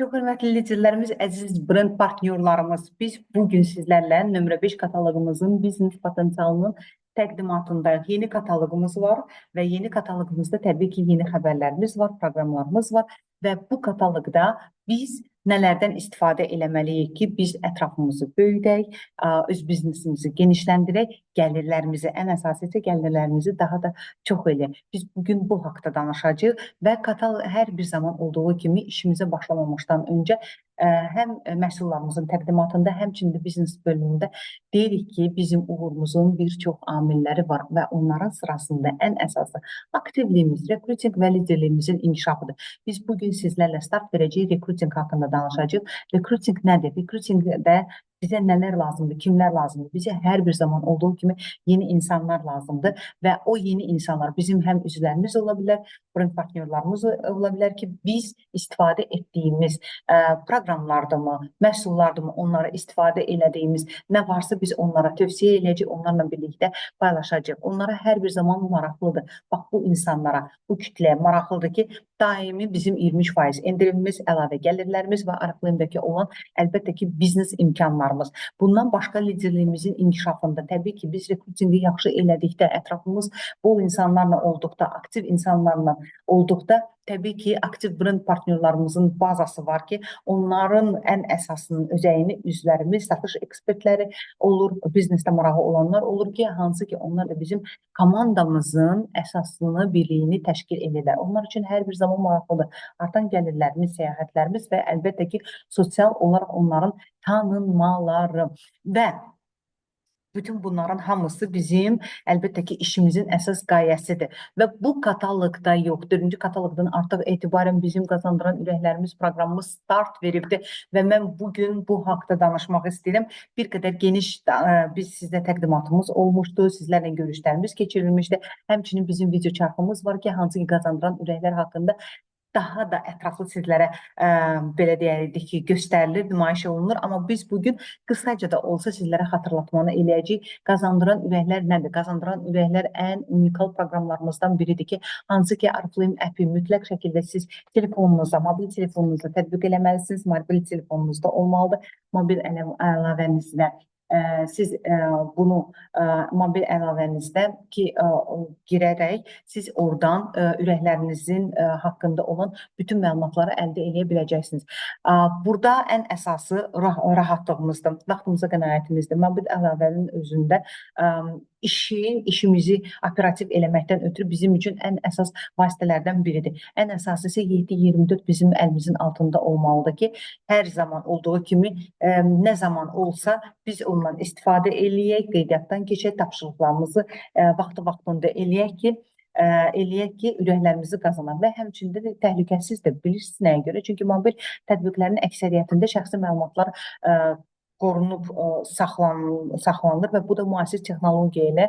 Çox hörmətli liderlərimiz, əziz brend partnyorlarımız, biz bugün sizlərlə nömrə 5 kataloqumuzun biznes potensialının təqdimatındayıq. Yeni kataloqumuz var və yeni kataloqumuzda təbii ki, yeni xəbərlərimiz var, proqramlarımız var və bu kataloqda biz nələrdən istifadə eləməliyik ki, biz ətrafımızı böyüdək, öz biznesimizi genişləndirək, gəlirlərimizi, ən əsası isə gəlirlərimizi daha da çox eləyək. Biz bugün bu haqda danışacağıq və kataloq hər bir zaman olduğu kimi işimizə başlamamışdan öncə həm məhsullarımızın təqdimatında, həmçinin biznes bölümündə deyirik ki, bizim uğurumuzun bir çox amilləri var və onların sırasında ən əsası aktivliyimiz, rekruting və liderliyimizin inkişafıdır. Biz bugün sizlərlə start verəcəyik rekruting haqqında danışacağıq. Rekruting nədir? Rekrutingdə bizə nələr lazımdır, kimlər lazımdır? Bizə hər bir zaman olduğu kimi yeni insanlar lazımdır və o yeni insanlar bizim həm üzvlərimiz ola bilər, brend partnyorlarımız ola bilər ki, biz istifadə etdiyimiz proqramlardırmı, məhsullardırmı, onlara istifadə elədiyimiz nə varsa biz onlara tövsiyə eləyəcək, onlarla birlikdə paylaşacaq. Onlara hər bir zaman maraqlıdır. Bax, bu insanlara, bu kütləyə maraqlıdır ki, daimi bizim 23% endirimimiz, əlavə gəlirlərimiz və arxivindəki olan əlbəttə ki, biznes imkanlarımız. Bundan başqa liderliyimizin inkişafında təbii ki, biz rekrutingi yaxşı elədikdə, ətrafımız bol insanlarla olduqda, aktiv insanlarla olduqda, təbii ki, aktiv brend partnyorlarımızın bazası var ki, onların ən əsasının özəyini üzvlərimiz, satış ekspertləri olur, biznesdə marağı olanlar olur ki, hansı ki, onlar da bizim komandamızın əsasını, birliyini təşkil edirlər. Onlar üçün hər bir zaman maraqlıdır. Artan gəlirlərimiz, səyahətlərimiz və əlbəttə ki, sosial olaraq onların tanınmaları və bütün bunların hamısı bizim əlbəttə ki, işimizin əsas qayəsidir. Və bu kataloqda yox, 4-cü kataloqdan artıq etibarən bizim qazandıran ürəklərimiz proqramımız start veribdir və mən bugün bu haqda danışmaq istəyirəm. Bir qədər geniş biz sizə təqdimatımız olmuşdu, sizlərlə görüşlərimiz keçirilmişdi. Həmçinin bizim video çarxımız var ki, hansı ki, qazandıran ürəklər haqqında daha da ətraflı sizlərə belə deyək ki, göstərilir, nümayiş olunur. Amma biz bugün qısaca da olsa sizlərə xatırlatmanı eləyəcəyik. Qazandıran ürəklər nədir? Qazandıran ürəklər ən unikal proqramlarımızdan biridir ki, hansı ki, Ariflame əpi mütləq şəkildə siz telefonunuzda, mobil telefonunuzda tətbiq eləməlisiniz. Mobil telefonunuzda olmalıdır. Mobil əlavənizdə siz bunu mobil əlavənizdə ki, girərək siz oradan ürəklərinizin haqqında olan bütün məlumatları əldə edə biləcəksiniz. Burada ən əsası rahatlığımızdır, vaxtımıza qənaətimizdir. Mobil əlavənin özündə işimizi operativ eləməkdən ötürü bizim üçün ən əsas vasitələrdən biridir. Ən əsası isə 7-24 bizim əlimizin altında olmalıdır ki, hər zaman olduğu kimi nə zaman olsa biz ondan istifadə eləyək, qeydiyyatdan keçək, tapşırıqlarımızı vaxtında eləyək ki, ürəklərimizi qazanaq və həmçində də təhlükəsizdir. Bilirsiniz nəyə görə? Çünki mobil tətbiqlərin əksəriyyətində şəxsi məlumatlar qorunub saxlanılır və bu da müasir texnologiya ilə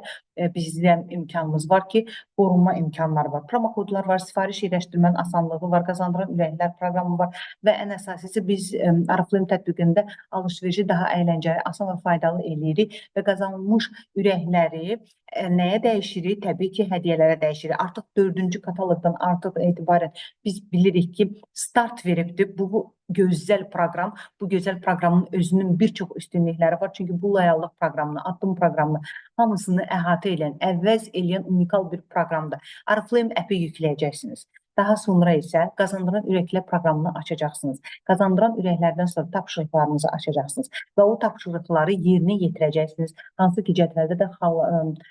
bizdən imkanımız var ki, qorunma imkanları var. Promo kodlar var, sifariş yerləşdirmənin asanlığı var, qazandıran ürəklər proqramı var və ən əsasisi biz Ariflame tətbiqində alış-verişi daha əyləncəli, asan və faydalı eləyirik və qazanılmış ürəkləri nəyə dəyişirik? Təbii ki, hədiyyələrə dəyişirik. Artıq 4-cü kataloqdan artıq etibarən biz bilirik ki, start veribdir. Bu gözəl proqram, bu gözəl proqramın özünün bir çox üstünlükləri var. Çünki bu layihəlıq proqramını, addım proqramını hamısını əhatə edən, əvəz edən unikal bir proqramdır. Ariflame əpi yükləyəcəksiniz. Daha sonra isə qazandıran ürəklər proqramını açacaqsınız. Qazandıran ürəklərdən sonra tapşırıqlarınızı açacaqsınız və o tapşırıqları yerinə yetirəcəksiniz. Hansı ki, cədvəldə də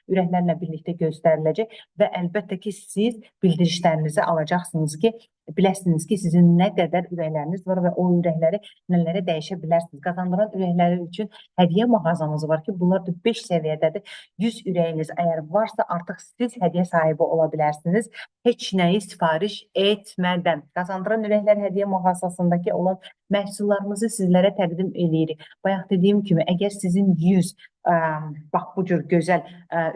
ürəklərlə birlikdə göstəriləcək və əlbəttə ki, siz bildirişlərinizi alacaqsınız ki, biləsiniz ki, sizin nə qədər ürəkləriniz var və o ürəkləri nələrə dəyişə bilərsiniz. Qazandıran ürəkləri üçün hədiyyə mağazamız var ki, bunlar da 5 səviyyədədir. 100 ürəyiniz əgər varsa, artıq siz hədiyyə sahibi ola bilərsiniz. Heç nəyi sifariş etmədən. Qazandıran ürəklər hədiyyə mağazasındakı olan məhsullarımızı sizlərə təqdim edirik. Bayaq dediyim kimi, əgər sizin 100 bax bu cür gözəl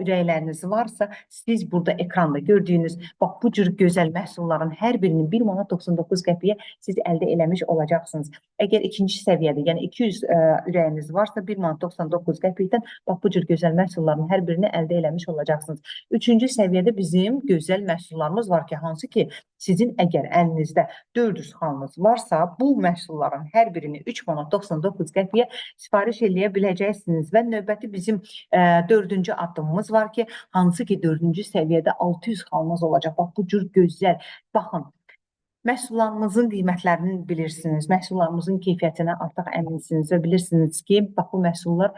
ürəkləriniz varsa, siz burada ekranda gördüyünüz bax bu cür gözəl məhsulların hər birinin 1 manat 99 qəpiyə siz əldə eləmiş olacaqsınız. Əgər ikinci səviyyədə, yəni 200 ürəyiniz varsa 1 manat 99 qəpikdən bax bu cür gözəl məhsulların hər birini əldə eləmiş olacaqsınız. Üçüncü səviyyədə bizim gözəl məhsullarımız var ki, hansı ki sizin əgər əlinizdə 400 xalınız varsa, bu məhsulların hər birini 3 manat 99 qəpiyə sifariş eləyə biləcəksiniz və növbəti bizim dördüncü addımımız var ki, hansı ki dördüncü səviyyədə 600 xalınız olacaq. Bax bu cür gözəl. Baxın, məhsullarımızın qiymətlərini bilirsiniz, məhsullarımızın keyfiyyətinə artıq əminsiniz və bilirsiniz ki, bax bu məhsullar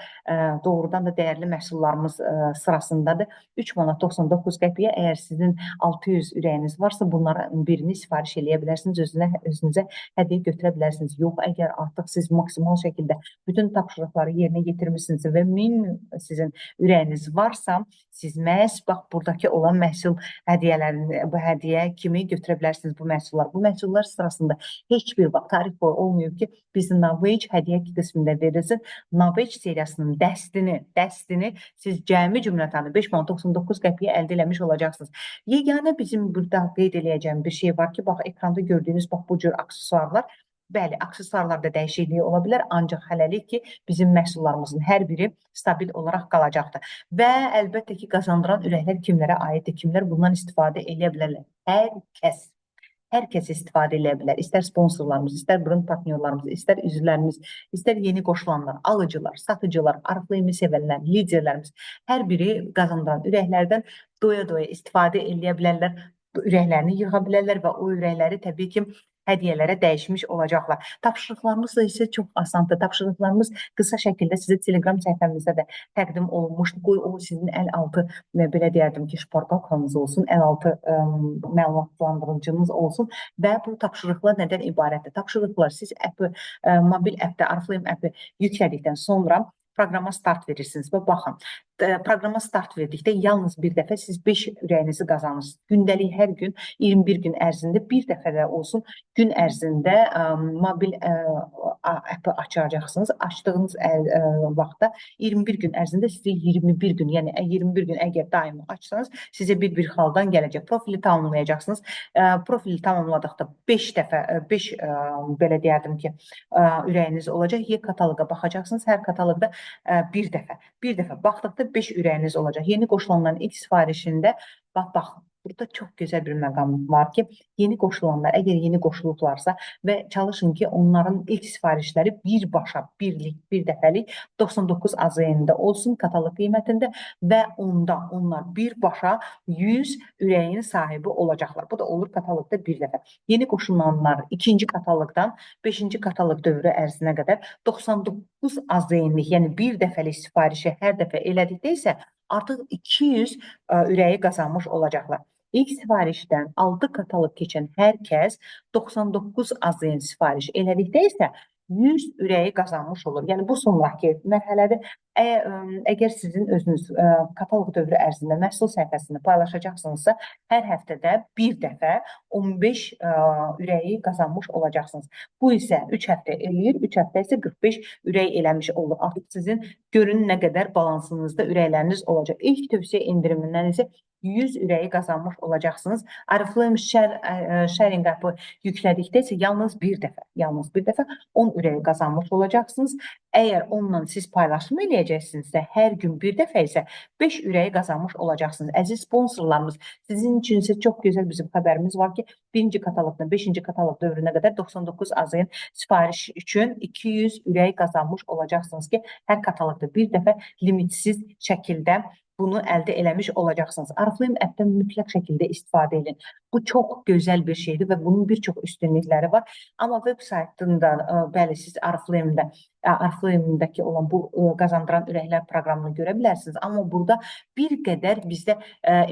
doğrudan da dəyərli məhsullarımız sırasındadır. 3 manat 99 qəpiyə əgər sizin 600 ürəyiniz varsa, bunların birini sifariş eləyə bilərsiniz, özünüzə hədiyyə götürə bilərsiniz. Yox, əgər artıq siz maksimal şəkildə bütün tapşırıqları yerinə yetirmişsiniz və 1000 sizin ürəyiniz varsa, siz məhz bax buradakı olan məhsul hədiyyələrini, bu hədiyyə kimi götürə bilərsiniz bu məhsullar. Bu məhsullar sırasında heç bir vaxt tarif olmayıb ki, bizim Navage hədiyyə qismində verilsin. Navage seriyasının dəstini siz cəmi cümlətanı 5 manat 99 qəpiyə əldə eləmiş olacaqsınız. Yeganə bizim burada qeyd eləyəcəyim bir şey var ki, bax ekranda gördüyünüz bax bu cür aksesuarlar. Bəli, aksesuarlarda dəyişikliyi ola bilər, ancaq hələlik ki, bizim məhsullarımızın hər biri stabil olaraq qalacaqdır. Və əlbəttə ki, qazandıran ürəklər kimlərə aiddir, kimlər bundan istifadə edə bilərlər? Hər kəs istifadə edə bilər. İstər sponsorlarımız, istər brend partnyorlarımız, istər üzvlərimiz, istər yeni qoşulanlar, alıcılar, satıcılar, arıqlayımı sevənlər, liderlərimiz, hər biri qazandıran ürəklərdən doya-doya istifadə edə bilərlər, ürəklərini yığa bilərlər və o ürəkləri təbii ki, hədiyyələrə dəyişmiş olacaqlar. Tapşırıqlarımız da isə çox asandır. Tapşırıqlarımız qısa şəkildə sizə Telegram səhifəmizdə də təqdim olunmuşdur. Qoy o sizin əl altı, belə deyərdim ki, şparqalkanız olsun, əl altı məlumatlandırıcınız olsun və bu tapşırıqlar nədən ibarətdir? Tapşırıqlar siz mobil əpdə, Ariflame əpi yüklədikdən sonra proqrama start verirsiniz və baxın, proqrama start verdikdə yalnız bir dəfə siz 5 ürəyinizi qazanırsınız. Gündəlik hər gün 21 gün ərzində bir dəfə də olsun gün ərzində mobil əpi açacaqsınız. Açdığınız vaxtda 21 gün ərzində sizə 21 gün, yəni 21 gün əgər daimi açsanız, sizə bir xaldan gələcək. Profili tamamlayacaqsınız. Profili tamamladıqda 5 dəfə, 5 belə deyərdim ki, ürəyiniz olacaq. Kataloqa baxacaqsınız. Hər kataloqda bir dəfə baxdıqda 5 ürəyiniz olacaq. Yeni qoşulanların ilk sifarişində baxın. Burada çox gözəl bir məqam var ki, yeni qoşulanlar, əgər yeni qoşulublarsa və çalışın ki, onların ilk sifarişləri birbaşa, bir dəfəlik 99 AZN-də olsun kataloq qiymətində və onda onlar birbaşa 100 ürəyin sahibi olacaqlar. Bu da olur kataloqda bir dəfə. Yeni qoşulanlar ikinci kataloqdan 5-ci kataloq dövrü ərzinə qədər 99 AZN-lik, yəni bir dəfəlik sifarişi hər dəfə elədikdə isə artıq 200 ürəyi qazanmış olacaqlar. İlk sifarişdən 6 kataloq keçən hər kəs 99 AZN sifariş elədikdə isə 100 ürəyi qazanmış olur. Yəni bu sonraki mərhələdə əgər sizin özünüz kataloq dövrü ərzində məhsul səhifəsində paylaşacaqsınızsa, hər həftədə bir dəfə 15 ürəyi qazanmış olacaqsınız. Bu isə 3 həftə eləyir, 3 həftə isə 45 ürək eləmiş olur. Artıq sizin görün nə qədər balansınızda ürəkləriniz olacaq. İlk tövsiyə indirimindən isə 100 ürəyi qazanmış olacaqsınız. Ariflame sharing app'ı yüklədikdə isə yalnız bir dəfə 10 ürəyi qazanmış olacaqsınız. Əgər onunla siz paylaşım eləyəcəksinizsə, hər gün bir dəfə isə 5 ürəyi qazanmış olacaqsınız. Əziz sponsorlarımız, sizin üçün isə çox gözəl bizim xəbərimiz var ki, 1-ci kataloqdan 5-ci kataloq dövrünə qədər 99 AZN sifariş üçün 200 ürəyi qazanmış olacaqsınız ki, hər kataloqda bir dəfə limitsiz şəkildə bunu əldə eləmiş olacaqsınız. Ariflame app'dən mütləq şəkildə istifadə edin. Bu çox gözəl bir şeydir və bunun bir çox üstünlükləri var. Amma web saytında, bəli, siz Ariflame'dəki olan bu qazandıran ürəklər proqramını görə bilərsiniz. Amma burada bir qədər bizdə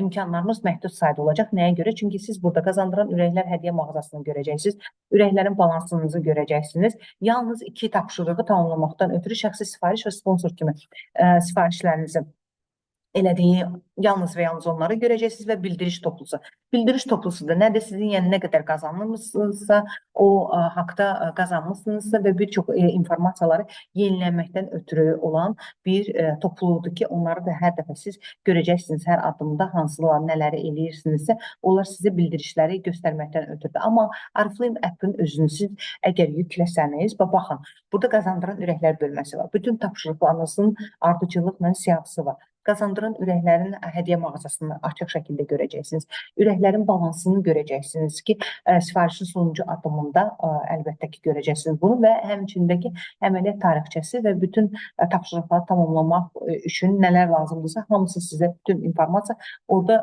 imkanlarımız məhdud sayda olacaq. Nəyə görə? Çünki siz burada qazandıran ürəklər hədiyyə mağazasını görəcəksiniz. Ürəklərin balansınızı görəcəksiniz. Yalnız 2 tapşırığı tamamlamaqdan ötürü şəxsi sifariş və sponsor kimi sifarişlərinizi elədiyi yalnız və yalnız onları görəcəksiniz və bildiriş toplusu. Bildiriş toplusu da nədir? Sizin yəni nə qədər qazanmışsınızsa, o haqda qazanmışsınızsa və bir çox informasiyaları yenilənməkdən ötürü olan bir topluluqdur ki, onları da hər dəfə siz görəcəksiniz, hər addımda hansılar, nələri eləyirsinizsə, onlar sizə bildirişləri göstərməkdən ötürüdür. Amma Oriflame app'ın özünü siz əgər yükləsəniz, baxın, burada qazandıran ürəklər bölməsi var. Bütün tapşırıqlarınızın ardıcıllıqla siyahısı var. Qazandıran ürəklərin hədiyyə mağazasını açıq şəkildə görəcəksiniz. Ürəklərin balansını görəcəksiniz ki, sifarişin sonuncu addımında əlbəttə ki, görəcəksiniz bunu və həmçindəki əməliyyat tarixçəsi və bütün tapşırıqları tamamlamaq üçün nələr lazımdırsa, hamısı sizə bütün informasiya orada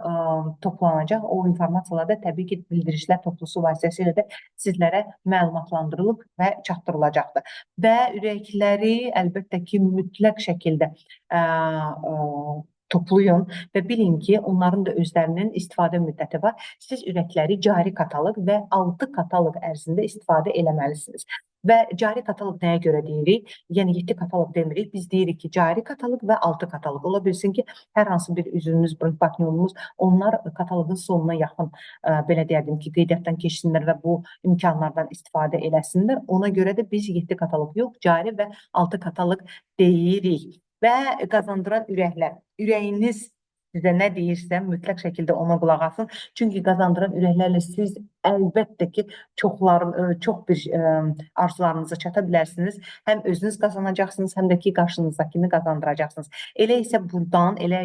toplanacaq. O informasiyalarda təbii ki, bildirişlər toplusu vasitəsilə də sizlərə məlumatlandırılıb və çatdırılacaqdır. Və ürəkləri əlbəttə ki, mütləq şəkildə toplayın və bilin ki, onların da özlərinin istifadə müddəti var. Siz ürəkləri cari kataloq və 6 kataloq ərzində istifadə eləməlisiniz. Və cari kataloq nəyə görə deyirik? Yəni 7 kataloq demirik. Biz deyirik ki, cari kataloq və 6 kataloq. Ola bilsin ki, hər hansı bir üzvümüz, brend partnyorumuz, onlar kataloqun sonuna yaxın, belə deyərdim ki, qeydiyyatdan keçsinlər və bu imkanlardan istifadə eləsinlər. Ona görə də biz 7 kataloq yox, cari və 6 kataloq deyirik. Və qazandıran ürəklər. Ürəyiniz sizə nə deyirsə, mütləq şəkildə ona qulaq asın. Çünki qazandıran ürəklərlə siz əlbəttə ki, çox bir arzularınıza çata bilərsiniz. Həm özünüz qazanacaqsınız, həm də ki, qarşınızdakini qazandıracaqsınız. Elə isə buradan, elə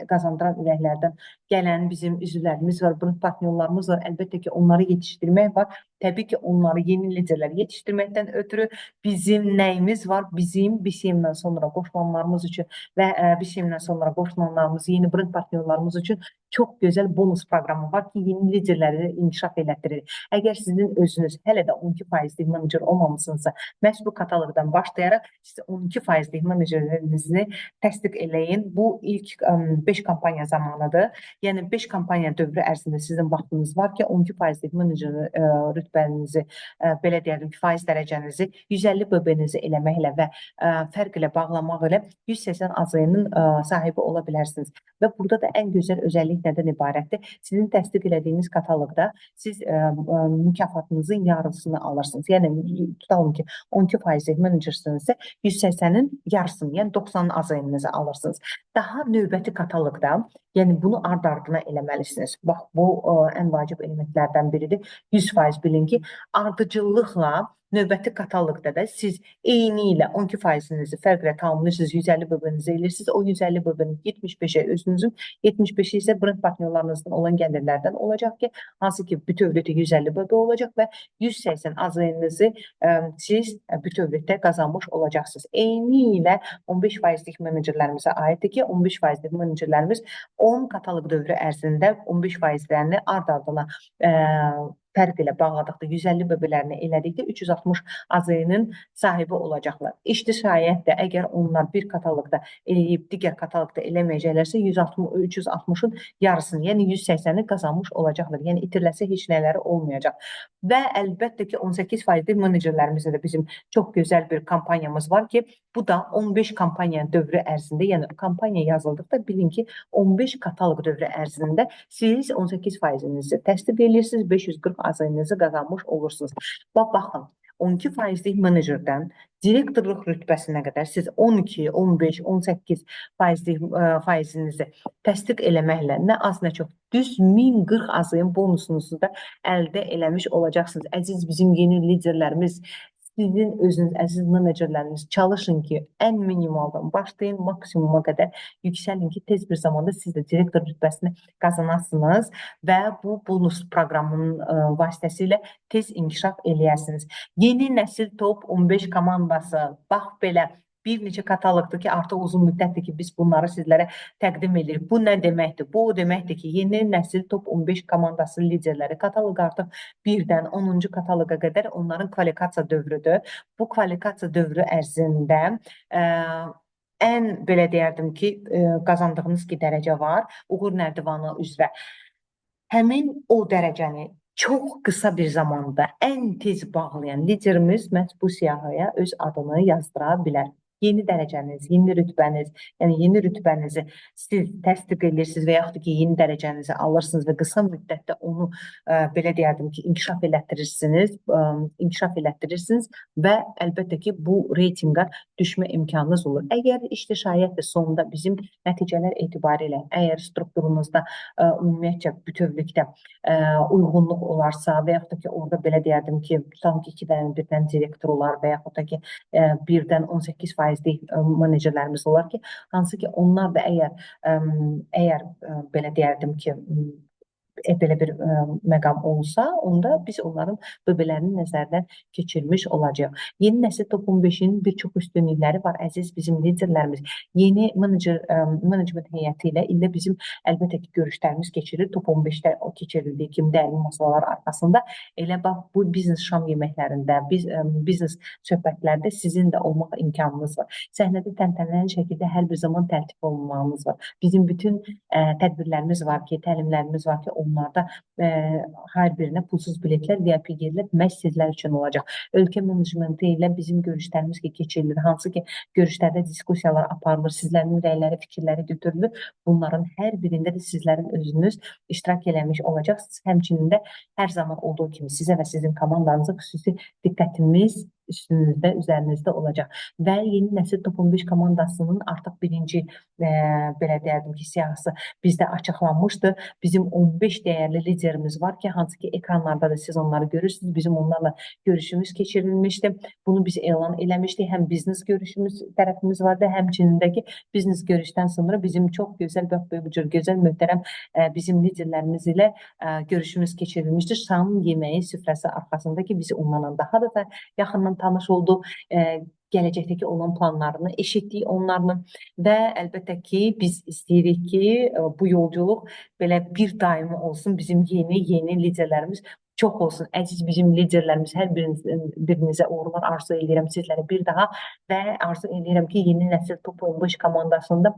qazandıran ürəklərdən gələn bizim üzvlərimiz var, brend partnyorlarımız var. Əlbəttə ki, onları yetişdirmək var. Təbii ki, onları yeni liderlər yetişdirməkdən ötürü bizim nəyimiz var? Bizim BCM-dən sonra qoşulanlarımız üçün və BCM-dən sonra qoşulanlarımız, yeni brend partnyorlarımız üçün çox gözəl bonus proqramı var ki, yeni liderləri inkişaf elətdirir. Əgər sizin özünüz hələ də 12% menecer olmamısınızsa, məhz bu kataloqdan başlayaraq siz 12% menecerlərinizi təsdiq eləyin. Bu ilk 5 kampaniya zamanıdır. Yəni 5 kampaniya dövrü ərzində sizin vaxtınız var ki, 12% menecer rütbənizi, belə deyərdim ki, faiz dərəcənizi 150 BB-nizi eləməklə və fərq ilə bağlamaq ilə 180 AZN-ın sahibi ola bilərsiniz. Və burada da ən gözəl özəllik nədən ibarətdir? Sizin təsdiq elədiyiniz kataloqda siz mükafatınızın yarısını alırsınız. Yəni, tutalım ki, 12% menecersinizsə 180-in yarısını, yəni 90 AZN-nizi alırsınız. Daha növbəti kataloqda, yəni bunu ard-ardına eləməlisiniz. Bax, bu ən vacib elementlərdən biridir. 100% bilin ki, ardıcıllıqla növbəti kataloqda da siz eyni ilə 12%-nizi fərqlə tamamlayırsınız, 150 BB-nizi eləyirsiniz. O 150 BB-nin 75-ə özünüzün, 75-i isə brend partnyorlarınızdan olan gəlirlərdən olacaq ki, hansı ki, bütövlükdə 150 BB olacaq və 180 AZN-nizi siz bütövlükdə qazanmış olacaqsınız. Eyni ilə 15%lik menecerlərimizə aiddir ki, 15%lik menecerlərimiz 10 kataloq dövrü ərzində 15%-lərini ard-ardına fərq ilə bağladıqda 150 BB-lərini elədikdə 360 AZN-ın sahibi olacaqlar. İşti də əgər onlar bir kataloqda eləyib, digər kataloqda eləməyəcəklərsə 360-ın yarısını, yəni 180-i qazanmış olacaqlar. Yəni itiriləsə heç nələri olmayacaq. Və əlbəttə ki, 18% menecerlərimizdə də bizim çox gözəl bir kampaniyamız var ki, bu da 15 kampaniya dövrü ərzində, yəni kampaniya yazıldıqda bilin ki, 15 kataloq dövrü ərzində siz 18%-nizi təsdiq edirsiniz, 540 AZN-nizi qazanmış olursunuz. Baxın, 12%lik menecerdən direktorluq rütbəsinə qədər siz 12, 15, 18%-inizi təsdiq eləməklə nə az nə çox düz 1040 AZN bonusunuzu da əldə eləmiş olacaqsınız. Əziz bizim yeni liderlərimiz, sizin özünüz, əziz menecerləriniz çalışın ki, ən minimaldan başlayın, maksimuma qədər yüksəlin ki, tez bir zamanda siz də direktor rütbəsini qazanasınız və bu bonus proqramının vasitəsilə tez inkişaf eləyəsiniz. Yeni nəsil top 15 komandası, bax belə bir neçə kataloqdur ki, artıq uzun müddətdir ki, biz bunları sizlərə təqdim edirik. Bu nə deməkdir? Bu o deməkdir ki, yeni nəsil top 15 komandası liderləri kataloq artıq 1-dən 10-cu kataloqa qədər onların kvalifikasiya dövrüdür. Bu kvalifikasiya dövrü ərzində ən belə deyərdim ki, qazandığınız ki, dərəcə var, uğur nərdivanı üzrə. Həmin o dərəcəni çox qısa bir zamanda ən tez bağlayan liderimiz məhz bu siyahıya öz adını yazdıra bilər. yeni dərəcəniz, yeni rütbəniz, yəni yeni rütbənizi siz təsdiq edirsiniz və yaxud ki, yeni dərəcənizi alırsınız və qısa müddətdə onu belə deyərdim ki, inkişaf elətdirirsiniz və əlbəttə ki, bu reytinqa düşmə imkanınız olur. Əgər işdə şayətdir, sonunda bizim nəticələr etibarilə, əgər strukturunuzda ümumiyyətcə bütövlükdə uyğunluq olarsa və yaxud da ki, orada belə deyərdim ki, tutalım ki, 2-dən birdən direktor olar və yaxud da ki, 1-dən 18%lik menecerlərimiz olar ki, hansı ki, onlar da əgər belə deyərdim ki, belə bir məqam olsa, onda biz onların böbələrini nəzərdən keçirmiş olacaq. Yeni nəsil top 15-in bir çox üstünlükləri var, əziz bizim liderlərimiz. Yeni menecment heyəti ilə illə bizim əlbəttə ki, görüşlərimiz keçirir. Top 15-də o keçirildiyi kimi dəyərli masalar arxasında. Elə bax, bu biznes şam yeməklərində, biznes söhbətlərdə sizin də olmaq imkanınız var. Səhnədə təntənəli şəkildə hər bir zaman tərtib olunmağınız var. Bizim bütün tədbirlərimiz var ki, təlimlərimiz var ki, onlarda hər birinə pulsuz biletlər, VIP yerlər məhz sizlər üçün olacaq. Ölkə menecmenti ilə bizim görüşlərimiz ki, keçirilir. Hansı ki, görüşlərdə diskusiyalar aparılır, sizlərin ürəkləri, fikirləri götürülür. Bunların hər birində də sizlərin özünüz iştirak eləmiş olacaqsınız. Həmçinin də hər zaman olduğu kimi sizə və sizin komandanıza xüsusi diqqətimiz üstünüzdə, üzərinizdə olacaq. Və yeni nəsil top 15 komandasının artıq birinci belə deyərdim ki, siyahısı bizdə açıqlanmışdı. Bizim 15 dəyərli liderimiz var ki, hansı ki, ekranlarda da siz onları görürsünüz. Bizim onlarla görüşümüz keçirilmişdi. Bunu biz elan eləmişdik. Həm biznes görüşümüz tərəfimiz vardı, həmçinin də ki, biznes görüşdən sonra bizim çox gözəl, bu cür gözəl, möhtərəm bizim liderlərimiz ilə görüşümüz keçirilmişdir. Şam yeməyi süfrəsi arxasında ki, biz onlarla daha da yaxından tanış olduq. Gələcəkdəki olan planlarını eşitdik onlarla və əlbəttə ki, biz istəyirik ki, bu yolculuq belə bir daimi olsun. Bizim yeni liderlərimiz çox olsun. Əziz bizim liderlərimiz, hər birinizə uğurlar arzu edirəm sizlərə bir daha və arzu edirəm ki, yeni nəsil top 15 komandasında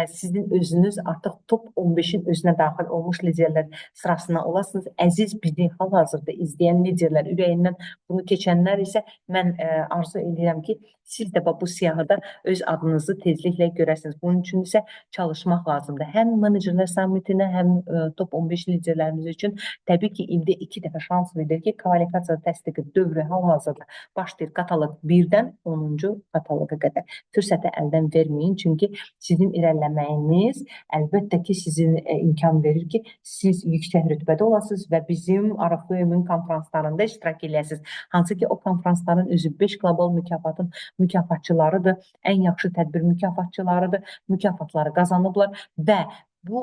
sizin özünüz artıq top 15-in özünə daxil olmuş liderlər sırasına olasınız. Əziz bizi hal-hazırda izləyən liderlər, ürəyindən bunu keçənlər isə mən arzu edirəm ki, siz də bu siyahıda öz adınızı tezliklə görəsiniz. Bunun üçün isə çalışmaq lazımdır. Həm menecerlər sammitinə, həm top 15 liderlərimiz üçün təbii ki, ildə 2 dəfə şans verir ki, kvalifikasiya təsdiqi dövrü hal-hazırda başlayır kataloq 1-dən 10-cu kataloqa qədər. Fürsəti əldən verməyin, çünki sizin irəliləməyiniz əlbəttə ki, sizin imkan verir ki, siz yüksək rütbədə olasınız və bizim Araföyümün konferanslarında iştirak edəsiniz. Hansı ki, o konferansların özü 5 qlobal mükafatın mükafatçılarıdır, ən yaxşı tədbir mükafatçılarıdır, mükafatları qazanıblar və bu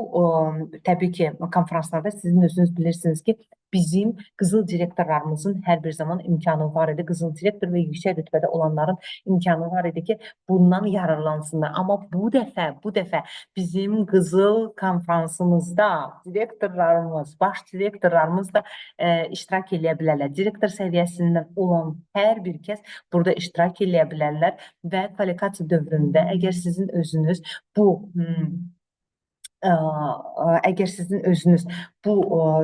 təbii ki, konferanslarda sizin özünüz bilirsiniz ki, bizim qızıl direktorlarımızın hər bir zaman imkanı var idi. Qızıl direktor və yüksək rütbədə olanların imkanı var idi ki, bundan yararlansınlar. Amma bu dəfə bizim qızıl konferansımızda direktorlarımız, baş direktorlarımız da iştirak edə bilərlər. Direktor səviyyəsindən olan hər bir kəs burada iştirak edə bilərlər və kvalifikasiya dövründə əgər sizin özünüz bu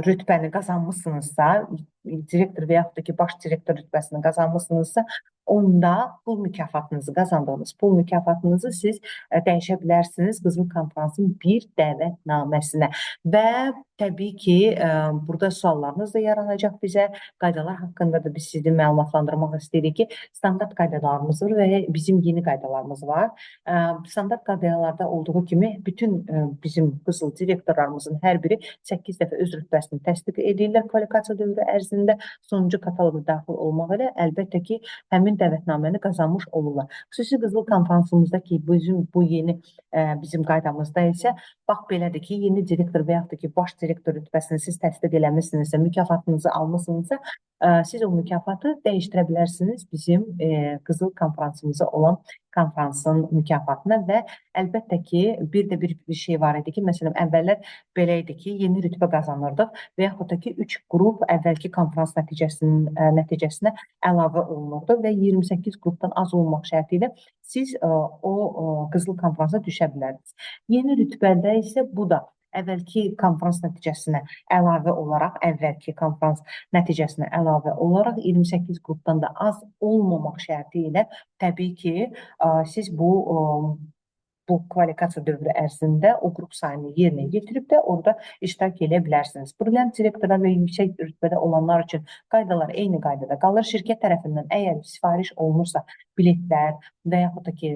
rütbəni qazanmışsınızsa, direktor və yaxud da ki, baş direktor rütbəsini qazanmışsınızsa, onda pul mükafatınızı qazandığınız pul mükafatınızı siz dəyişə bilərsiniz Qızıl Konferansın bir dəvətnaməsinə və təbii ki, burada suallarınız da yaranacaq bizə. Qaydalar haqqında da biz sizi məlumatlandırmaq istəyirik ki, standart qaydalarımız var və bizim yeni qaydalarımız var. Standart qaydalarda olduğu kimi bütün bizim qızıl direktorlarımızın hər biri 8 dəfə öz rütbəsini təsdiq edirlər kvalifikasiya dövrü ərzində. Sonuncu kataloqa daxil olmaq ilə əlbəttə ki, həmin dəvətnaməni qazanmış olurlar. Xüsusi Qızıl Konferansımızda ki, bu yeni bizim qaydamızda isə bax belədir ki, yeni direktor və yaxud da ki, baş direktor rütbəsini siz təsdiq eləmişsinizsə, mükafatınızı almışsınızsa, siz o mükafatı dəyişdirə bilərsiniz bizim Qızıl Konferansımıza olan konferansın mükafatına və əlbəttə ki, bir də bir şey var idi ki, məsələn, əvvəllər belə idi ki, yeni rütbə qazanırdıq və yaxud da ki, 3 qrup əvvəlki konferans nəticəsinə əlavə olunurdu və 28 qrupdan az olmaq şərti ilə siz o Qızıl Konferansa düşə bilərdiniz. Yeni rütbədə isə bu da əvvəlki konfrans nəticəsinə əlavə olaraq, əvvəlki konfrans nəticəsinə əlavə olaraq 28 qrupdan da az olmamaq şərti ilə təbii ki, siz bu kvalifikasiya dövrü ərzində o qrup sayını yerinə yetirib də orada iştirak edə bilərsiniz. Brilliant direktorlar və yüksək rütbədə olanlar üçün qaydalar eyni qaydada qalır. Şirkət tərəfindən əgər sifariş olunursa biletlər və yaxud da ki,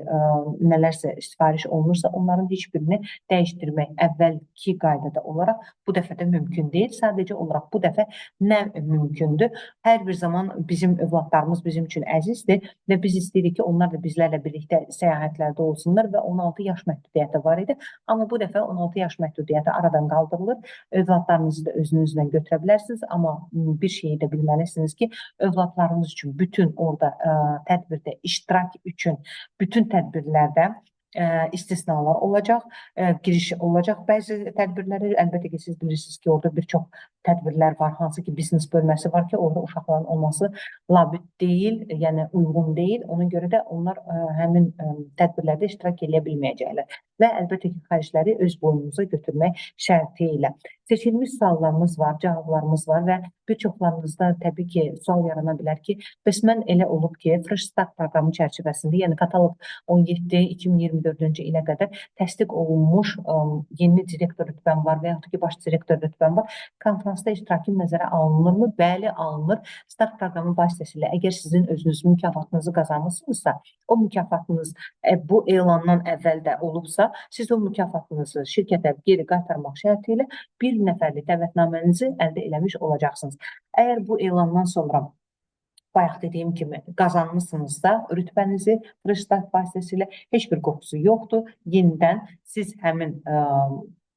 nələrsə sifariş olunursa, onların heç birini dəyişdirmək əvvəlki qaydada olaraq bu dəfə də mümkün deyil. Sadəcə olaraq bu dəfə nə mümkündür? Hər bir zaman bizim övladlarımız bizim üçün əzizdir və biz istəyirik ki, onlar da bizlərlə birlikdə səyahətlərdə olsunlar və 16 yaş məhdudiyyəti var idi. Amma bu dəfə 16 yaş məhdudiyyəti aradan qaldırılır. Övladlarınızı da özünüzlə götürə bilərsiniz. Amma bir şeyi də bilməlisiniz ki, övladlarınız üçün bütün orada tədbirdə iştirak üçün bütün tədbirlərdə istisnalar olacaq, giriş olacaq bəzi tədbirləri. Əlbəttə ki, siz bilirsiniz ki, orada bir çox tədbirlər var, hansı ki, biznes bölməsi var ki, orada uşaqların olması labüd deyil, yəni uyğun deyil. Ona görə də onlar həmin tədbirlərdə iştirak edə bilməyəcəklər və əlbəttə ki, xərcləri öz boynunuza götürmək şərti ilə. Seçilmiş suallarımız var, cavablarımız var və bir çoxlarınızda təbii ki, sual yarana bilər ki, bəs mən elə olub ki, Fresh Start proqramı çərçivəsində, yəni katalog 17-2024-cü ilə qədər təsdiq olunmuş yeni direktor rütbəm var və yaxud ki, baş direktor rütbəm var. Konfransda iştirakım nəzərə alınırmı? Bəli, alınır. Start proqramı vasitəsilə əgər sizin özünüz mükafatınızı qazanmışsınızsa, o mükafatınız bu elandan əvvəl də olubsa, siz o mükafatınızı şirkətə geri qaytarmaq şərti ilə bir nəfərlik dəvətnamənizi əldə eləmiş olacaqsınız. Əgər bu elandan sonra bayaq dediyim kimi qazanmışsınızsa rütbənizi Fresh Start vasitəsilə heç bir qorxusu yoxdur. Yenidən siz həmin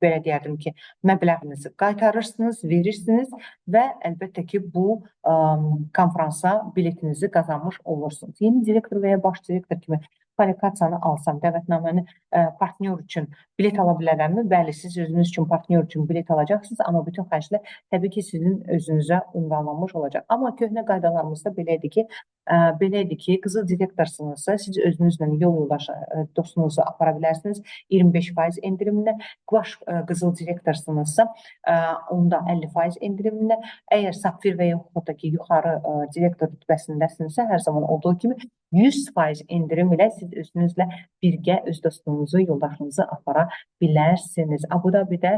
belə deyərdim ki, məbləğinizi qaytarırsınız, verirsiniz və əlbəttə ki, bu konfransa biletinizi qazanmış olursunuz. Yeni direktor və ya baş direktor kimi kvalifikasiyanı alsam, dəvətnaməni partnyor üçün bilet ala bilərəmmi? Bəli, siz özünüz üçün partnyor üçün bilet alacaqsınız, amma bütün xərclər təbii ki, sizin özünüzə ünvanlanmış olacaq. Amma köhnə qaydalarımızda belədir ki, qızıl direktorsunuzsa, siz özünüzlə yol yoldaşı dostunuzu apara bilərsiniz 25% endirimlə, baş qızıl direktorsunuzsa, onda 50% endirimlə, əgər sapfir və yaxud da ki, yuxarı direktor rütbəsindəsinizsə, hər zaman olduğu kimi 100% endirim ilə siz özünüzlə birgə öz dostunuzu, yoldaşınızı apara bilərsiniz. Abu Dhabidə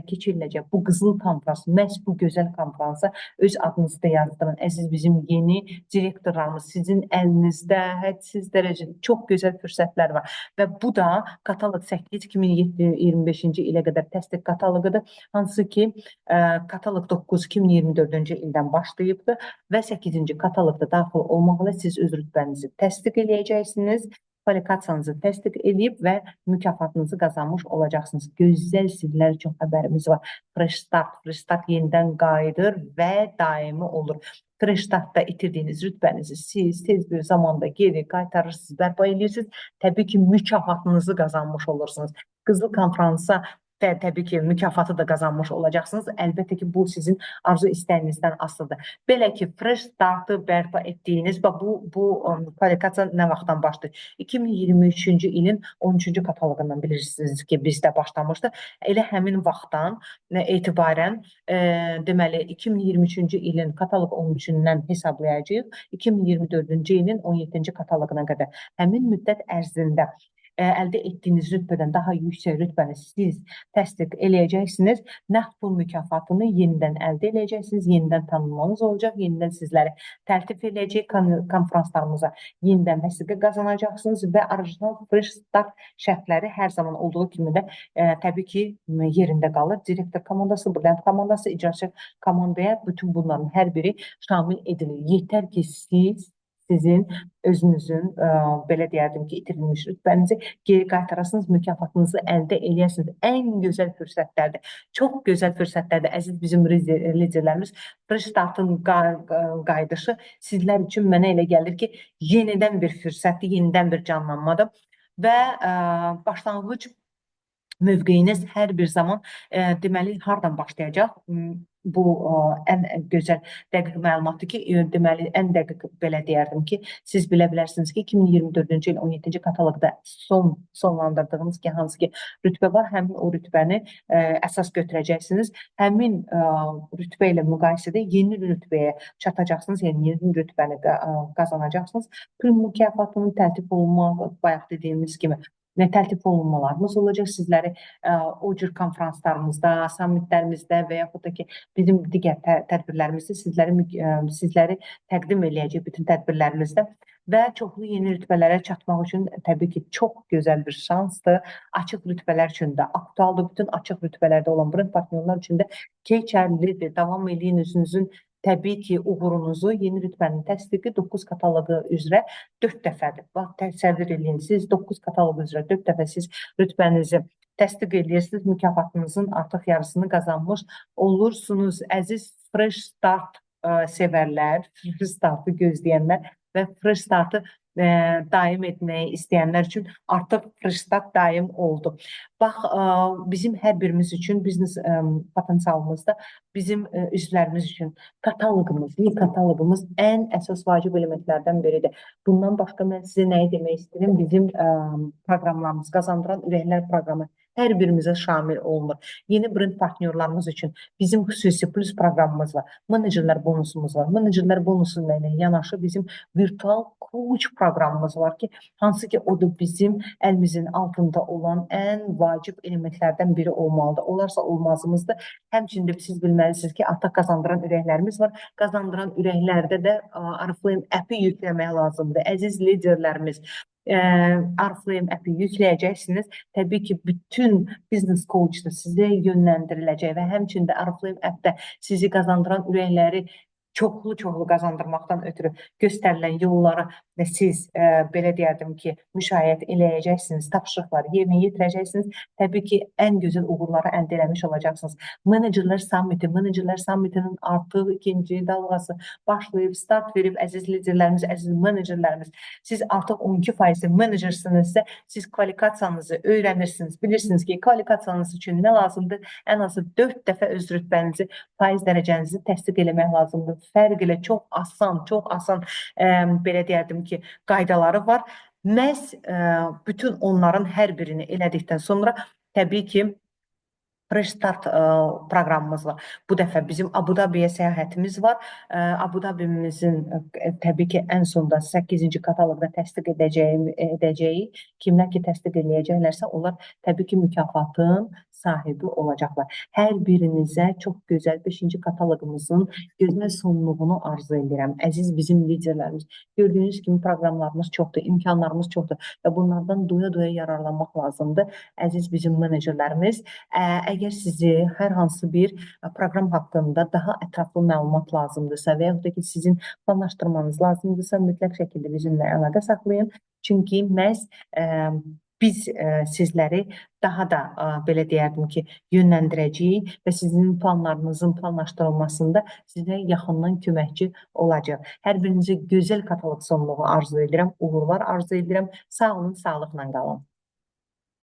keçiriləcək bu qızıl konfrans, məhz bu gözəl konfransa öz adınızı da yazdırın. Əziz bizim yeni direktorlarımız sizin əlinizdə hədsiz dərəcədə çox gözəl fürsətlər var və bu da katalog 8 2025-ci ilə qədər təsdiq kataloqudur, hansı ki katalog 9 2024-cü ildən başlayıbdır və 8-ci kataloqda daxil olmaqla siz öz rütbənizi təsdiq eləyəcəksiniz, kvalifikasiyanızı təsdiq edib və mükafatınızı qazanmış olacaqsınız. Gözəl sizlər üçün xəbərimiz var. Fresh Start yenidən qayıdır və daimi olur. Fresh Startda itirdiyiniz rütbənizi siz tez bir zamanda geri qaytarırsınız, bərpa edirsiniz. Təbii ki, mükafatınızı qazanmış olursunuz. Qızıl konfransa təbii ki, mükafatı da qazanmış olacaqsınız. Əlbəttə ki, bu sizin arzu istəyinizdən asılıdır. Belə ki, Fresh Startı bərpa etdiyiniz, bu kvalifikasiya nə vaxtdan başlayır? 2023-cü ilin 13-cü kataloqundan bilirsiniz ki, bizdə başlamışdı. Elə həmin vaxtdan etibarən, deməli, 2023-cü ilin kataloq 13-dən hesablayacağıq, 2024-cü ilin 17-ci kataloquna qədər. Həmin müddət ərzində əldə etdiyiniz rütbədən daha yüksək rütbəni siz təsdiq eləyəcəksiniz. Nağd pul mükafatını yenidən əldə eləyəcəksiniz, yenidən tanınmanız olacaq, yenidən sizləri təltif eləyəcək konfranslarımıza yenidən vəsiqə qazanacaqsınız və orijinal Fresh Start şərtləri hər zaman olduğu kimi də təbii ki, yerində qalır. Direktor komandası, brilliant komandası, icraçı komandaya bütün bunların hər biri şamil edilir. Yetər ki, sizin özünüzün, belə deyərdim ki, itirilmiş rütbənizi geri qaytarasınız, mükafatınızı əldə eləyəsiniz. Ən gözəl fürsətlərdir, çox gözəl fürsətlərdir. Əziz bizim liderlərimiz, Fresh Startın qayıdışı sizlər üçün mənə elə gəlir ki, yenidən bir fürsətdir, yenidən bir canlanmadır və başlanğıc mövqeyiniz hər bir zaman deməli, hardan başlayacaq? bu ən gözəl, dəqiq məlumatdır ki, deməli, ən dəqiq belə deyərdim ki, siz bilə bilərsiniz ki, 2024-cü il 17-ci kataloqda sonlandırdığınız ki, hansı ki rütbə var, həmin o rütbəni əsas götürəcəksiniz. Həmin rütbə ilə müqayisədə yeni rütbəyə çatacaqsınız, yəni yeni rütbəni qazanacaqsınız. Prim mükafatının təltif olunma, bayaq dediyimiz kimi, təltif olunmalarımız olacaq. Sizləri o cür konferanslarımızda, sammitlərimizdə və yaxud da ki, bizim digər tədbirlərimizdə sizləri təqdim eləyəcək bütün tədbirlərimizdə və çoxlu yeni rütbələrə çatmaq üçün təbii ki, çox gözəl bir şansdır. Açıq rütbələr üçün də aktualdır. Bütün açıq rütbələrdə olan brend partnyorlar üçün də keçərlidir. Davam eləyin özünüzün təbii ki, uğurunuzu. Yeni rütbənin təsdiqi 9 kataloqu üzrə 4 dəfədir. Bax, təsəvvür eləyin, siz 9 kataloq üzrə 4 dəfə siz rütbənizi təsdiq edirsiniz, mükafatınızın artıq yarısını qazanmış olursunuz. Əziz Fresh Start sevərlər, Fresh Startı gözləyənlər və Fresh Startı daim etməyi istəyənlər üçün artıq Fresh Start daim oldu. Bax, bizim hər birimiz üçün, biznes potensialımızda bizim üzvlərimiz üçün kataloqumuz ən əsas vacib elementlərdən biridir. Bundan başqa mən sizə nəyi demək istəyirəm? Bizim proqramlarımız, Qazandıran Ürəklər proqramı hər birimizə şamil olunur. Yeni brend partnyorlarımız üçün bizim xüsusi plus proqramımız var. Menecerlər bonusumuz var. Menecerlər bonusu ilə yanaşı bizim virtual coach proqramımız var ki, hansı ki o da bizim əlimizin altında olan ən vacib elementlərdən biri olmalıdır. Olarsa olmazımızdır. Həmçində siz bilməlisiniz ki, artıq Qazandıran Ürəklərimiz var. Qazandıran Ürəklərdə də Oriflame app'i yükləmək lazımdır. Əziz liderlərimiz, Oriflame app'i yükləyəcəksiniz. Təbii ki, bütün biznes coach da sizə yönləndiriləcək və həmçində Oriflame app'də sizi qazandıran ürəkləri çoxlu qazandırmaqdan ötürü göstərilən yolları və siz belə deyərdim ki, müşahidə eləyəcəksiniz, tapşırıqları yerinə yetirəcəksiniz. Təbii ki, ən gözəl uğurları əldə eləmiş olacaqsınız. Menecerlər sammitinin artıq ikinci dalğası başlayıb, start verib, əziz liderlərimiz, əziz menecerlərimiz. Siz artıq 12% menecersinizsə, siz kvalifikasiyanızı öyrənirsiniz. Bilirsiniz ki, kvalifikasiyanız üçün nə lazımdır? Ən azı 4 dəfə öz rütbənizi, faiz dərəcənizi təsdiq eləmək lazımdır. Fərq ilə çox asan belə deyərdim ki, qaydaları var. Məhz bütün onların hər birini elədikdən sonra təbii ki, Fresh Start proqramımız var. Bu dəfə bizim Abu Dhabiyə səyahətimiz var. Abu Dhabimizin təbii ki, ən sonda 8-ci kataloqda təsdiq edəcəyi, kimlər ki, təsdiq edəcəklərsə, onlar təbii ki, mükafatın sahibi olacaqlar. Hər birinizə çox gözəl 5-ci kataloqumuzun gözəl sonluğunu arzu edirəm. Əziz bizim liderlərimiz, gördüyünüz kimi proqramlarımız çoxdur, imkanlarımız çoxdur və bunlardan doya-doya yararlanmaq lazımdır. Əziz bizim menecerlərimiz, əgər sizi hər hansı bir proqram haqqında daha ətraflı məlumat lazımdırsa və yaxud da ki, sizin planlaşdırmanız lazımdırsa, mütləq şəkildə bizimlə əlaqə saxlayın. Çünki məhz biz sizləri daha da belə deyərdim ki, yönləndirəcəyik və sizin planlarınızın planlaşdırılmasında sizə yaxından köməkçi olacaq. Hər birinizə gözəl kataloq sonluğu arzu edirəm, uğurlar arzu edirəm. Sağ olun, sağlıqla qalın.